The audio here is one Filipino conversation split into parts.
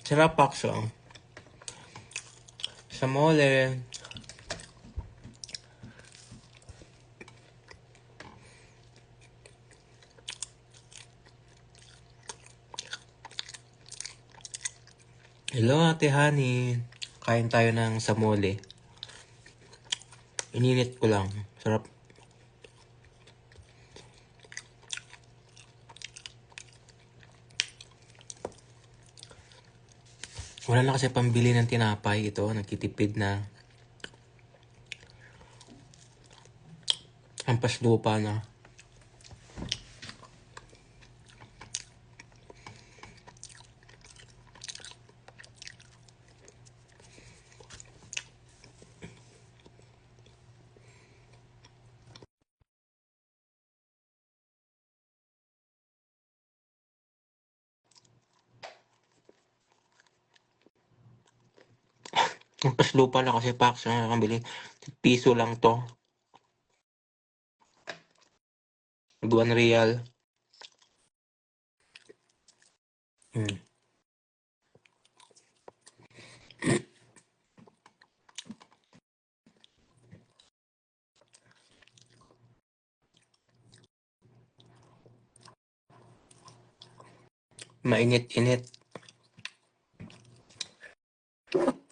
Sarap pakso. Sa mole. Hello, Ate Honey. Kain tayo ng samole. Ininit ko lang. Sarap. Wala na kasi pambili ng tinapay. Ito, nagtitipid na. Hampas lupa na. Hampas lupa na kasi pakso na nakabili. Piso lang to. $1 real. Mainit-init.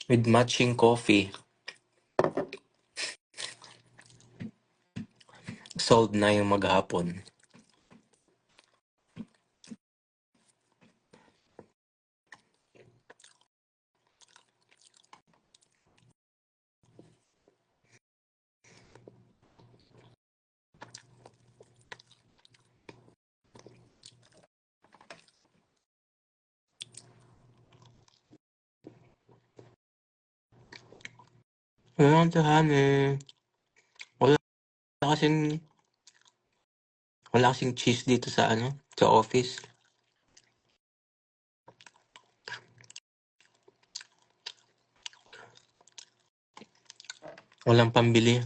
With matching coffee. Sold na yung maghapon. Wala Ate Honey. Wala kasing Wala kasing cheese dito sa sa office. Walang pambili.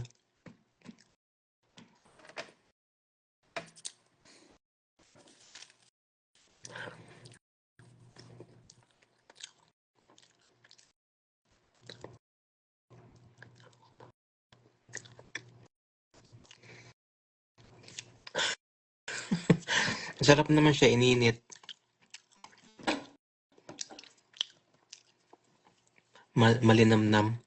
Sarap naman siya ininit. Malinamnam.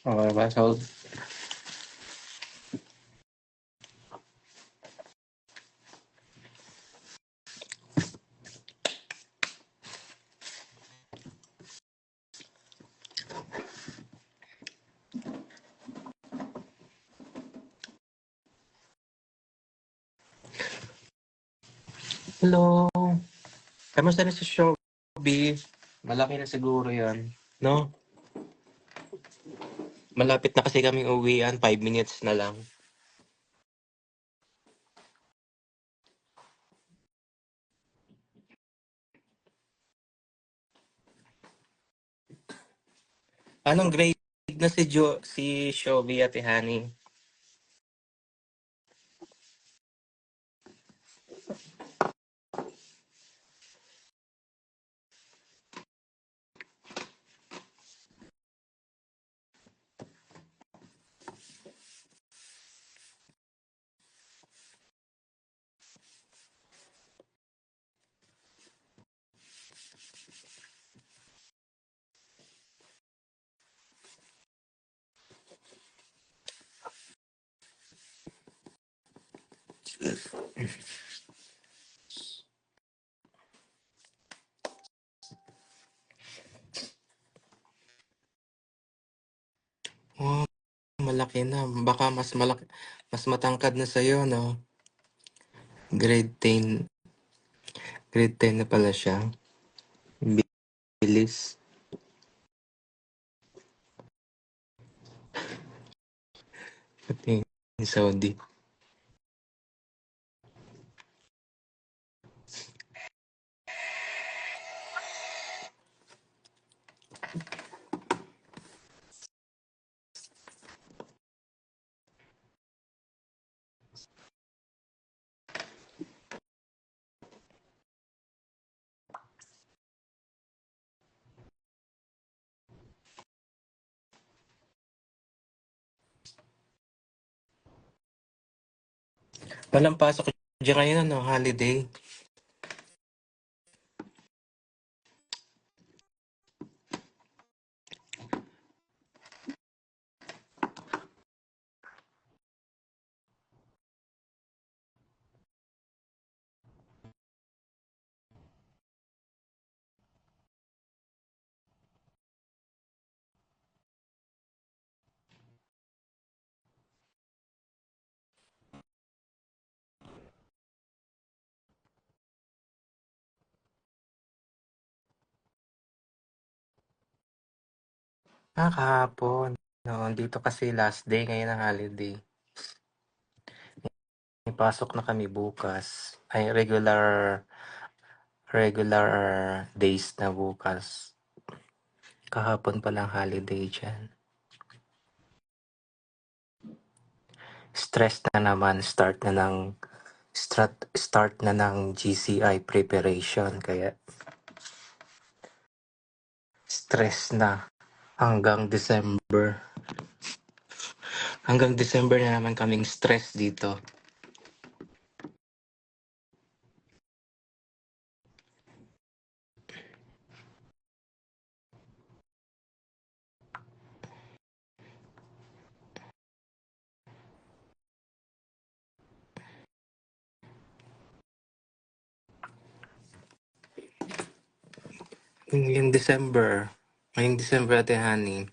Okay ba? So, hello. Kamusta na si Shobi? Malaki na siguro yan. No? Malapit na kasi kaming uwian. 5 minutes na lang. Anong grade na si Shobi, Ate Honey? Oh, malaki na. Baka mas malaki, mas matangkad na sa'yo, no? Grade 10. Grade 10 na pala siya. Bilis. Pati yung Saudi. Walang pasok diyan ngayon, ano, holiday. Kahapon. No, dito kasi last day ngayon ng holiday. May pasok na kami bukas. Ay, regular days na bukas. Kahapon pa lang holiday dyan. Stress na naman, start na ng GCI preparation, kaya stress na hanggang December. Hanggang December na naman kaming stress dito. Ngayong December ate honey.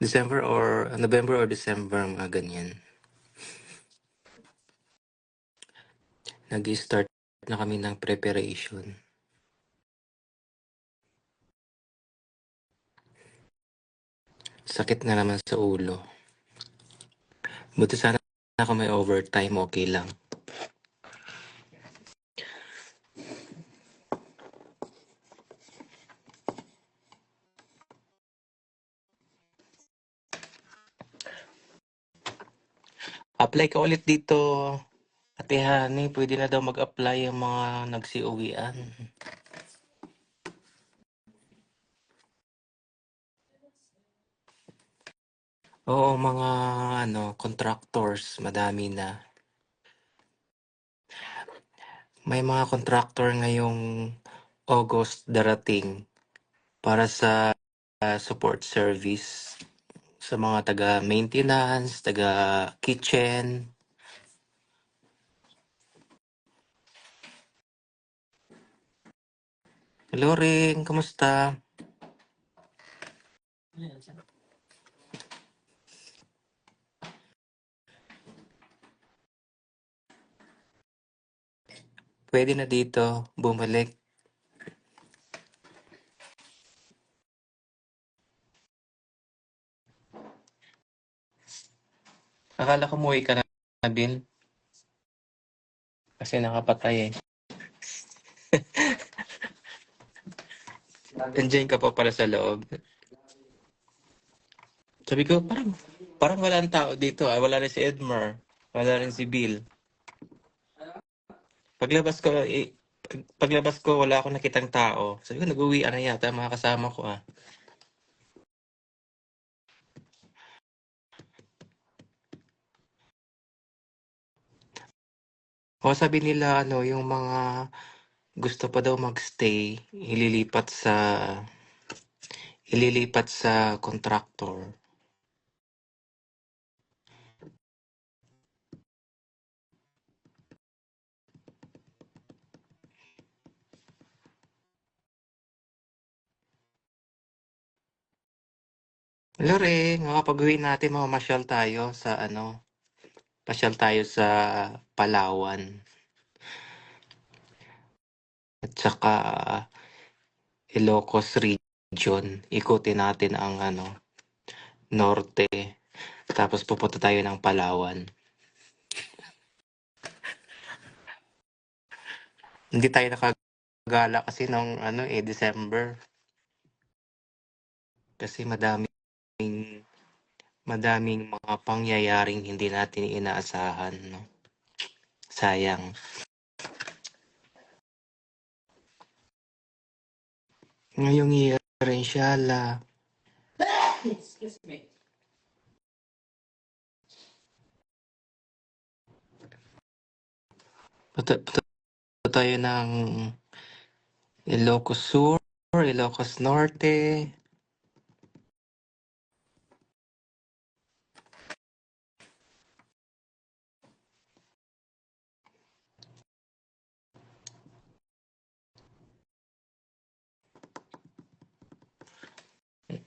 December or November or December, mga ganyan. Nag-start na kami ng preparation. Sakit na naman sa ulo. Buti sana ako may overtime, okay lang. Apply ka ulit dito, ate honey. Pwede na daw mag-apply yung mga nagsiuwian. Oo, mga contractors, madami na. May mga contractor ngayong August darating para sa support service sa mga taga-maintenance, taga-kitchen. Hello, Ring. Kamusta? Pwede na dito bumalik. Akala ko umuwi ka na, Bill. Kasi nakapatay eh. Nandiyan ka pa pala sa loob. Sabi ko, parang walang tao dito. Ah. Wala rin si Edmar. Wala rin si Bill. Paglabas ko, paglabas ko, wala akong nakitang tao. Sabi ko, nag-uwian na yata ang mga kasama ko ah. O sabi nila, yung mga gusto pa daw magstay, ililipat sa contractor. Hello, Ring. Kapag-uwi natin, mamamasyal tayo sa pasyal tayo sa Palawan. At saka Ilocos Region. Ikutin natin ang norte. Tapos pupunta tayo ng Palawan. Hindi tayo nakagala kasi nung December. Kasi madaming mga pangyayaring hindi natin inaasahan, no? Sayang. Ngayong year, inshallah. Excuse me. Punta tayo ng Ilocos Sur, Ilocos Norte.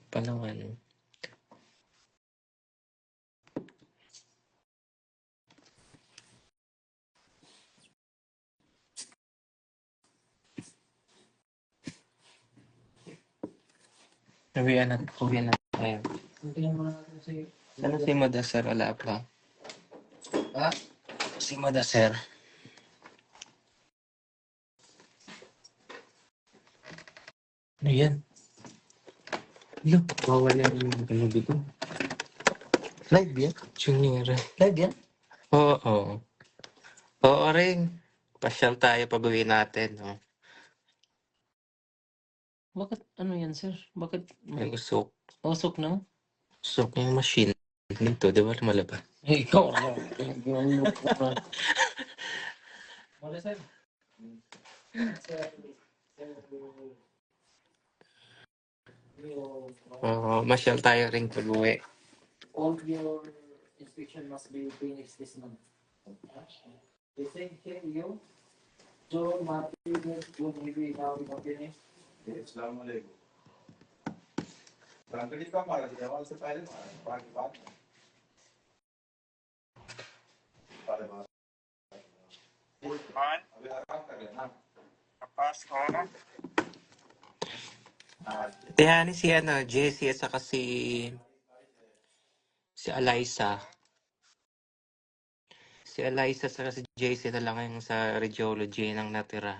Palawan. Uwian na tayo. Sana si Madasser, wala pa. Ha? Si Madasser. Ano yan? Look, bawal yan yung ano dito. Live yan? Junior. Live yan? Oo. Oo rin. Pasyal tayo pag-uwi natin. No? Bakit ano yan, sir? Bakit May may usok. usok na? Usok yung machine. Dito, di ba lumalabas? Eh, ikaw na. Wala, sir. Oo, masyal tayo rin pag-uwi. All your inspection must be finished this month. The same thing, you? Joe, Martin, you maybe now you are finished. अस्सलामुअलैकुम। फ्रंकली का मारा जवान से पहले मारा बाद के बाद बारे बात अभी आराम कर लेना Kaya ni si Jessie at saka si Eliza. Si Eliza at saka si Jessie na lang yung sa radiology nang natira.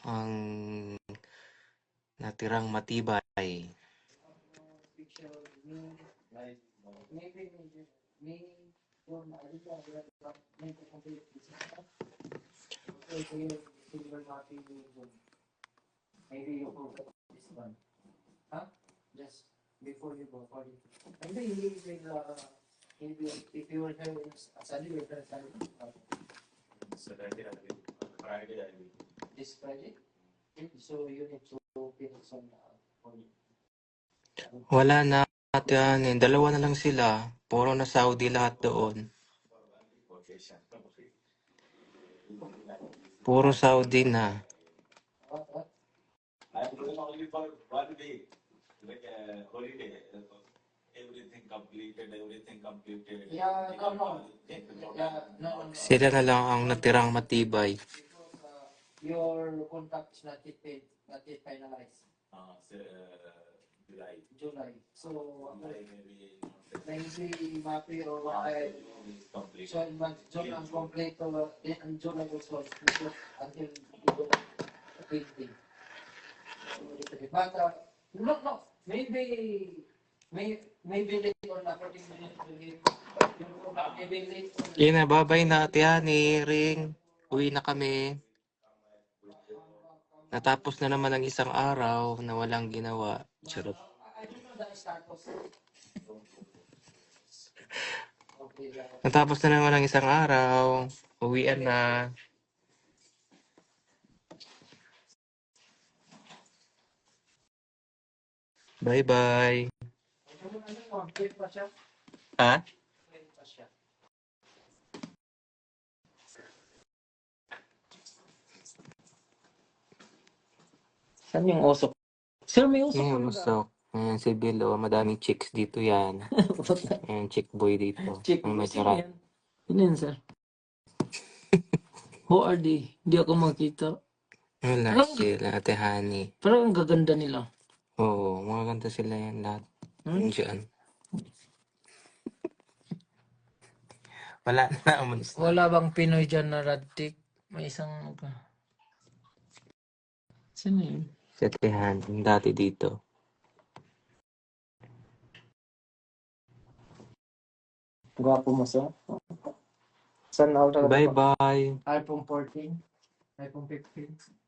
Ang natirang matibay. Maybe me for my maybe you will get this one. Huh? Just before you go for it. Maybe he will maybe if you will have a study you can study Friday आएगी this Friday. So you need to finish on for you. Wala na yan eh. Dalawa na lang sila. Puro na Saudi lahat doon. Puro Saudi na. What? I am going only for 1 week like holiday everything completed Yeah, no. Yeah, no. Sila na lang ang natirang matibay. Because your contract is not yet finalized. July. So maybe Mapi or so in June ang complete and July also because until painting. But no. Maybe later on according to maybe later on. Inababay na ate ni Ring. Uwi na kami. Natapos na naman ang isang araw na walang ginawa. Charot. I don't know the status. Okay, Natapos na naman ang isang araw. Uwian na. Bye-bye. wait pa siya. Ha? Wait pa siya. Saan yung usok? Sir, may usok Yung usok. Ayan si Bill, oh. Madaming chicks dito yan. Ayan, chick boy dito. Check Ang mo. may Sino tira. yan? Sino yan, sir? Who are they? Hindi ako makita. Wala sila, ate Honey. Pero ang gaganda nila. Oo, mga ganda sila yan lahat. Diyan. Wala na, umalis na. Wala bang Pinoy dyan na radtik? May isang... Sino yun? Si ate Honey, dati dito. Gwapo mo, sir. Saan ako talaga? Bye-bye. iPhone 14? iPhone 15?